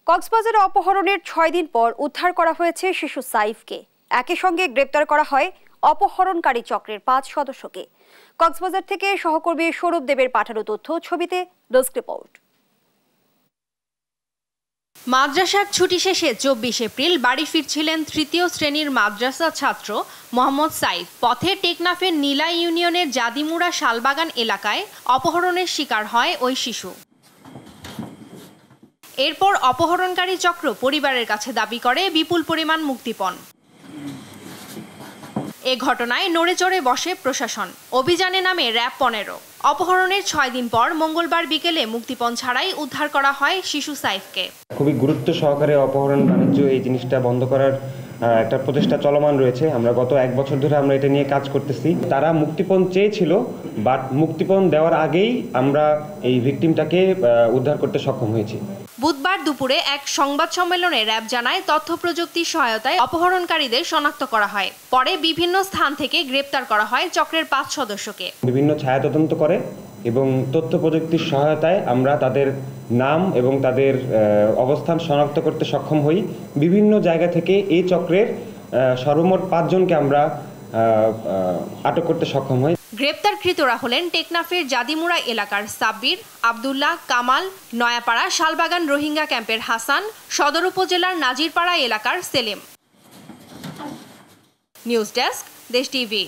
কক্সবাজারে অপহরণের ৬ দিন পর উদ্ধার করা হয়েছে শিশু সাইফকে। একই সঙ্গে গ্রেপ্তার করা হয় অপহরণকারী চক্রের ৫ সদস্যকে। কক্সবাজার থেকে সহকর্মী সৌরভ দেবের পাঠানো তথ্য, ছবিতে ডেস্ক রিপোর্ট। মাদ্রাসার ছুটি শেষে ২৪ এপ্রিল বাড়ি ফিরছিলেন তৃতীয় শ্রেণীর মাদ্রাসা ছাত্র মোহাম্মদ সাইফ। পথে টেকনাফের নীলা ইউনিয়নের জাদিমুড়া শালবাগান এলাকায় অপহরণের শিকার হয় ওই শিশু। এরপর অপহরণকারী চক্র পরিবারের কাছে দাবি করে বিপুল পরিমাণ মুক্তিপণ। এ ঘটনায় নড়েচড়ে বসে প্রশাসন। অভিযানে নামে র‍্যাব ১৫। অপহরণের ৬ দিন পর মঙ্গলবার বিকেলে মুক্তিপণ ছাড়াই উদ্ধার করা হয় শিশু সাইফকে। খুবই গুরুত্ব সহকারে অপহরণ বাণিজ্য এই জিনিসটা বন্ধ করার একটা প্রচেষ্টা চলমান রয়েছে। আমরা গত ১ বছর ধরে আমরা এটা নিয়ে কাজ করতেছি। তারা মুক্তিপণ চেয়েছিল, বাট মুক্তিপণ দেওয়ার আগেই আমরা এই ভিকটিমটাকে উদ্ধার করতে সক্ষম হয়েছি। বুধবার দুপুরে এক সংবাদ সম্মেলনে র‍্যাব জানায়, তথ্য প্রযুক্তির সহায়তায় অপহরণকারীদের শনাক্ত করা হয়। পরে বিভিন্ন স্থান থেকে গ্রেপ্তার করা হয় চক্রের ৫ সদস্যকে। বিভিন্ন ছায়া তদন্ত করে এবং তথ্য প্রযুক্তির সহায়তায় আমরা তাদের নাম এবং তাদের অবস্থান শনাক্ত করতে সক্ষম হই। বিভিন্ন জায়গা থেকে এই চক্রের সর্বমোট ৫ জনকে আমরা আটক করতে সক্ষম হই। গ্রেপ্তারকৃতরা হলেন টেকনাফের জাদিমুড়া এলাকার সাব্বির, আব্দুল্লাহ, কামাল, নয়াপাড়া শালবাগান রোহিঙ্গা ক্যাম্পের হাসান, সদর উপজেলার নাজিরপাড়া এলাকার সেলিম। নিউজ ডেস্ক, দেশ টিভি।